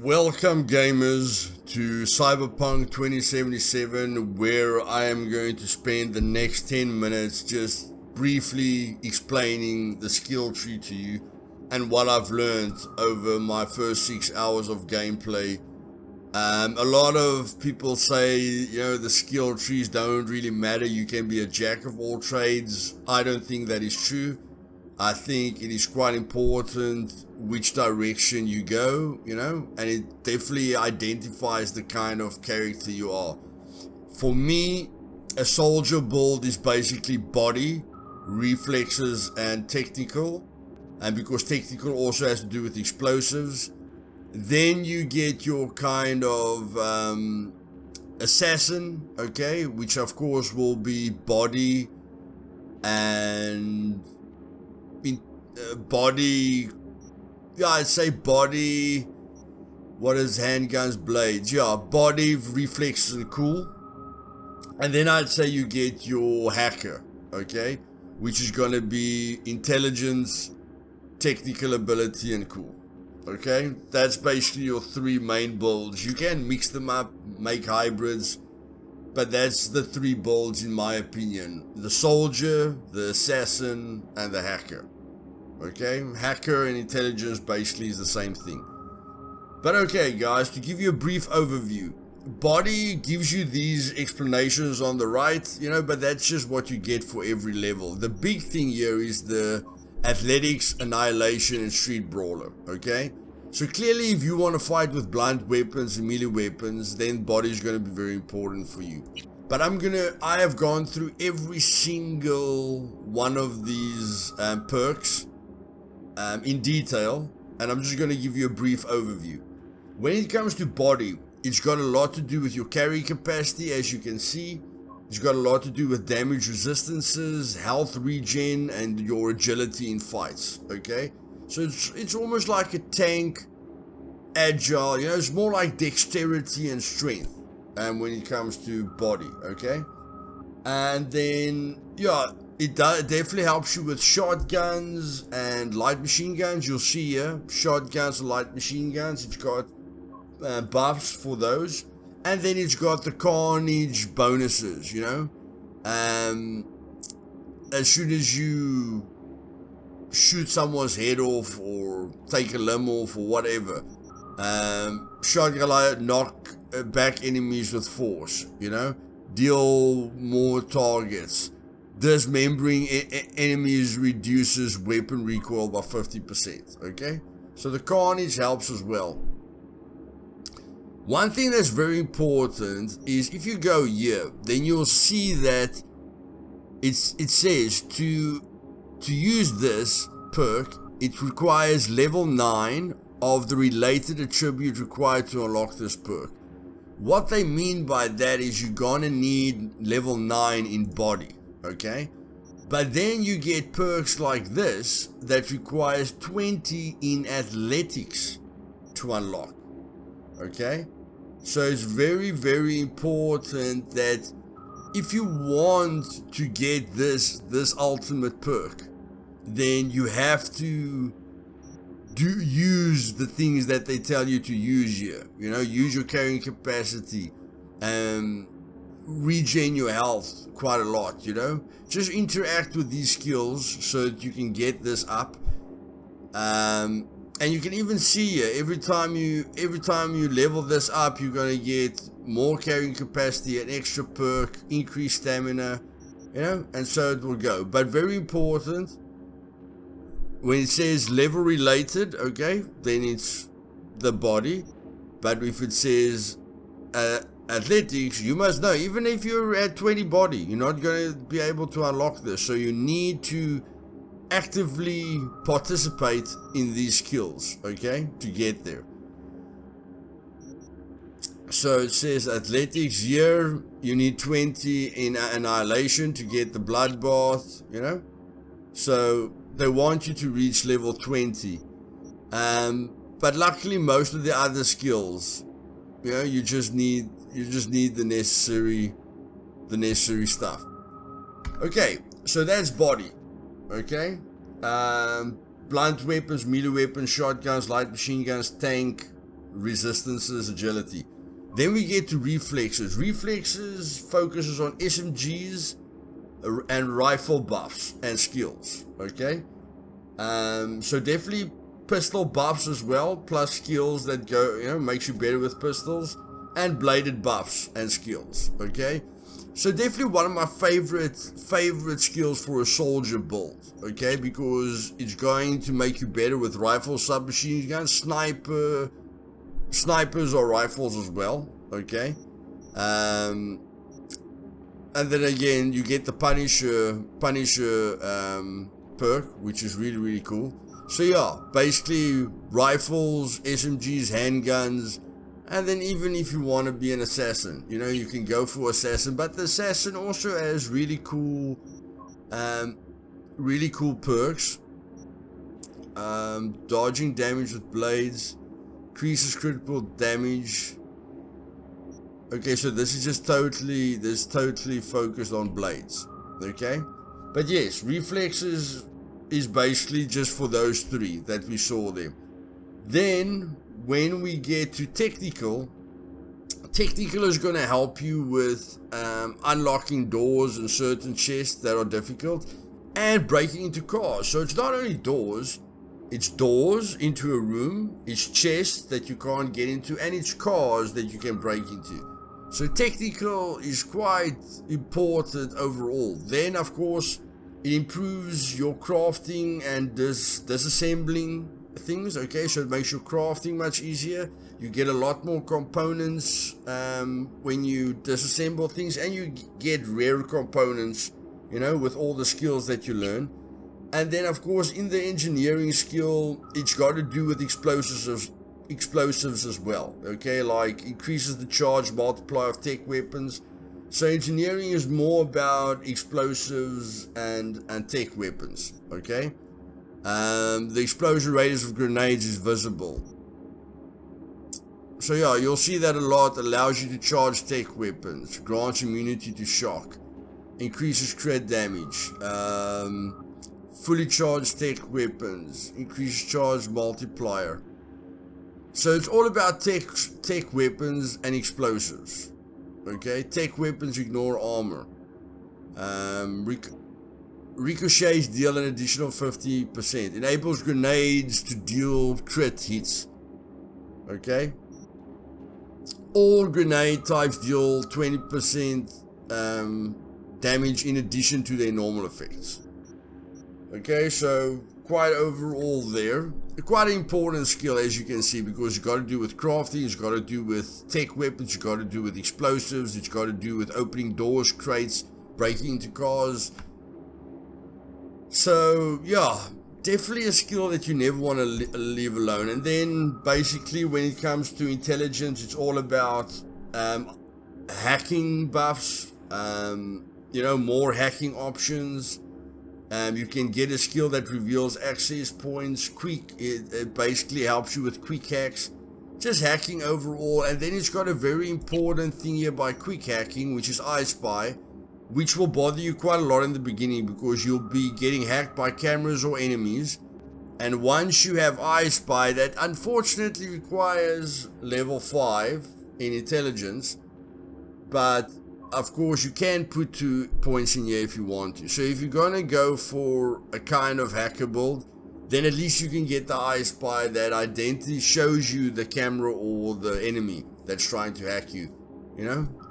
Welcome gamers to Cyberpunk 2077, where I am going to spend the next 10 minutes just briefly explaining the skill tree to you and what I've learned over my first 6 hours of gameplay. A lot of people say, the skill trees don't really matter, you can be a jack of all trades. I don't think that is true. I think it is quite important which direction you go, and it definitely identifies the kind of character you are. For me, a soldier build is basically body, reflexes, and technical. And because technical also has to do with explosives, then you get your kind of assassin, okay, which of course will be body and body, I'd say body, what is handguns, blades, body, reflexes, and cool. And then I'd say you get your hacker, okay, which is going to be intelligence, technical ability, and cool. Okay, that's basically your three main builds. You can mix them up, make hybrids, but that's the three builds in my opinion: the soldier, the assassin, and the hacker. Okay, hacker and intelligence basically is the same thing. But okay guys, to give you a brief overview, body gives you these explanations on the right, but that's just what you get for every level. The big thing here is the athletics, annihilation, and street brawler. Okay, so clearly if you want to fight with blunt weapons and melee weapons, then body is going to be very important for you. But I have gone through every single one of these perks in detail, and I'm just going to give you a brief overview. When it comes to body, it's got a lot to do with your carry capacity, as you can see. It's got a lot to do with damage resistances, health regen, and your agility in fights, okay? So it's almost like a tank, agile, it's more like dexterity and strength when it comes to body, okay? And then, it definitely helps you with shotguns and light machine guns. You'll see here, shotguns and light machine guns. It's got buffs for those. And then it's got the carnage bonuses, as soon as you shoot someone's head off or take a limb off or whatever, shotgun knock back enemies with force, deal more targets. Dismembering enemies reduces weapon recoil by 50%, okay? So the carnage helps as well. One thing that's very important is if you go here, then you'll see that it says to use this perk, it requires level 9 of the related attribute required to unlock this perk. What they mean by that is you're gonna need level 9 in body. Okay, but then you get perks like this that requires 20 in athletics to unlock. Okay, so it's very, very important that if you want to get this ultimate perk, then you have to use the things that they tell you to use here. Use your carrying capacity, regen your health quite a lot, just interact with these skills so that you can get this up. And you can even see here, every time you level this up, you're going to get more carrying capacity, an extra perk, increased stamina, and so it will go. But very important, when it says level related, okay, then it's the body. But if it says athletics, you must know, even if you're at 20 body, you're not going to be able to unlock this. So you need to actively participate in these skills, okay, to get there. So it says athletics here, you need 20 in annihilation to get the bloodbath, so they want you to reach level 20. But luckily most of the other skills, you just need the necessary stuff. Okay, so that's body. Okay, blunt weapons, melee weapons, shotguns, light machine guns, tank, resistances, agility. Then we get to reflexes. Reflexes focuses on SMGs and rifle buffs and skills. Okay, so definitely pistol buffs as well, plus skills that go, makes you better with pistols, and bladed buffs and skills. Okay, so definitely one of my favorite skills for a soldier build. Okay, because it's going to make you better with rifle, submachine guns, snipers or rifles as well. Okay, and then again you get the Punisher perk, which is really, really cool. So yeah, basically rifles, SMGs, handguns, and then even if you want to be an assassin, you can go for assassin. But the assassin also has really cool perks. Dodging damage with blades, increases critical damage. Okay, so this is just totally focused on blades. Okay, but yes, reflexes is basically just for those three that we saw there. Then when we get to technical is going to help you with unlocking doors and certain chests that are difficult, and breaking into cars. So it's not only doors, it's doors into a room, it's chests that you can't get into, and it's cars that you can break into. So technical is quite important overall. Then of course it improves your crafting and disassembling things. Okay, so it makes your crafting much easier. You get a lot more components when you disassemble things, and you get rare components, with all the skills that you learn. And then of course in the engineering skill, it's got to do with explosives as well. Okay, like increases the charge multiplier of tech weapons. So engineering is more about explosives and tech weapons. Okay, the explosion radius of grenades is visible. So yeah, you'll see that a lot. Allows you to charge tech weapons, grants immunity to shock, increases crit damage, fully charged tech weapons, increases charge multiplier. So it's all about tech weapons and explosives. Okay, tech weapons ignore armor. Ricochets deal an additional 50%. Enables grenades to deal crit hits. Okay. All grenade types deal 20% damage in addition to their normal effects. Okay, so quite overall there. Quite an important skill, as you can see, because it's got to do with crafting, it's got to do with tech weapons, it's got to do with explosives, it's got to do with opening doors, crates, breaking into cars. So yeah, definitely a skill that you never want to leave alone. And then basically when it comes to intelligence, it's all about hacking buffs, more hacking options. You can get a skill that reveals access points. It basically helps you with quick hacks, just hacking overall. And then it's got a very important thing here by quick hacking, which is I Spy, which will bother you quite a lot in the beginning because you'll be getting hacked by cameras or enemies. And once you have I Spy, that unfortunately requires level 5 in intelligence, but of course you can put 2 points in here if you want to. So if you're gonna go for a kind of hacker build, then at least you can get the I Spy that identity shows you the camera or the enemy that's trying to hack you,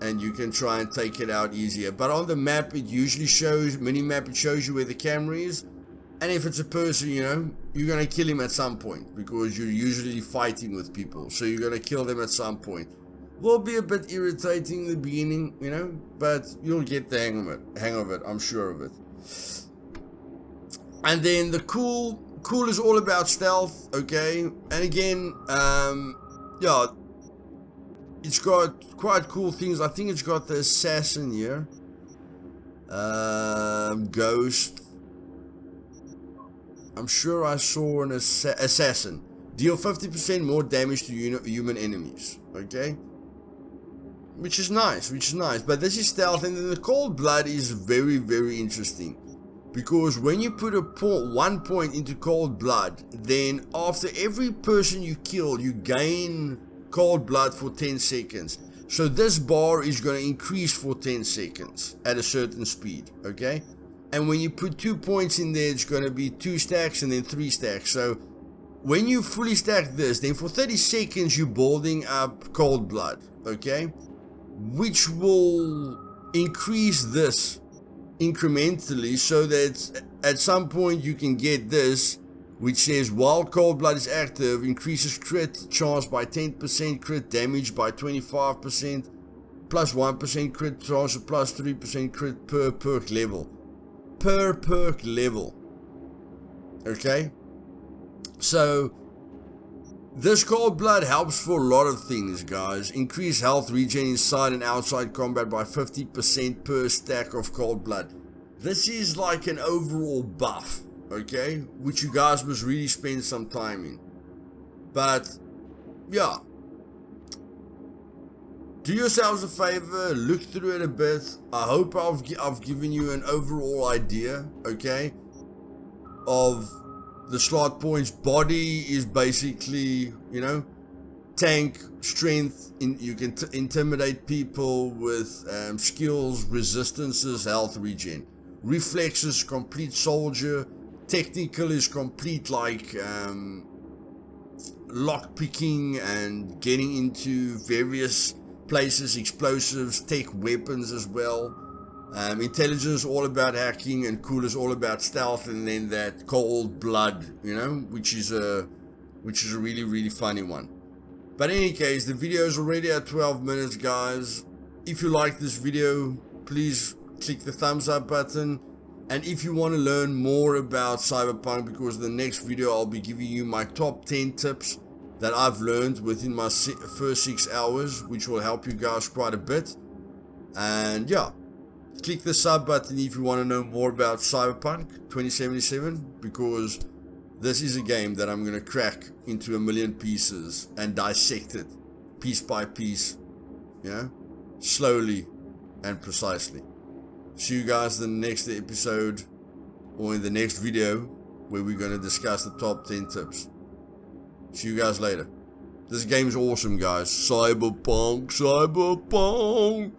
and you can try and take it out easier. But on the map it usually shows, minimap, it shows you where the camera is, and if it's a person, you're gonna kill him at some point because you're usually fighting with people, so you're gonna kill them at some point. Will be a bit irritating in the beginning, but you'll get the hang of it, I'm sure of it. And then the cool is all about stealth. Okay, and again, yeah, it's got quite cool things. I think it's got the assassin here, ghost. I'm sure I saw an assassin. Deal 50% more damage to human enemies. Okay, which is nice, but this is stealth. And then the cold blood is very, very interesting, because when you put 1 point into cold blood, then after every person you kill, you gain cold blood for 10 seconds. So this bar is going to increase for 10 seconds at a certain speed, okay? And when you put 2 points in there, it's going to be 2 stacks and then 3 stacks. So when you fully stack this, then for 30 seconds you're building up cold blood, okay? Which will increase this incrementally so that at some point you can get this, which says while cold blood is active, increases crit chance by 10%, crit damage by 25%, plus 1% crit chance, plus 3% crit per perk level. Per perk level. Okay? So, this cold blood helps for a lot of things, guys. Increase health regen inside and outside combat by 50% per stack of cold blood. This is like an overall buff, okay? Which you guys must really spend some time in. But, yeah. Do yourselves a favor, look through it a bit. I hope I've given you an overall idea, okay, of the slot points. Body is basically, you know, tank, strength, you can intimidate people with skills, resistances, health regen. Reflexes, complete soldier. Technical is complete, like lock picking and getting into various places, explosives, tech weapons as well. Intelligence all about hacking, and cool is all about stealth, and then that cold blood, you know, which is a really funny one. But in any case, the video is already at 12 minutes, guys. If you like this video, please click the thumbs up button. And if you want to learn more about Cyberpunk, because the next video I'll be giving you my top 10 tips that I've learned within my first 6 hours, which will help you guys quite a bit. And yeah, click the sub button if you want to know more about Cyberpunk 2077, because this is a game that I'm going to crack into a million pieces and dissect it piece by piece, you know, slowly and precisely. See you guys in the next episode, or in the next video, where we're going to discuss the top 10 tips. See you guys later. This game is awesome, guys. Cyberpunk, Cyberpunk.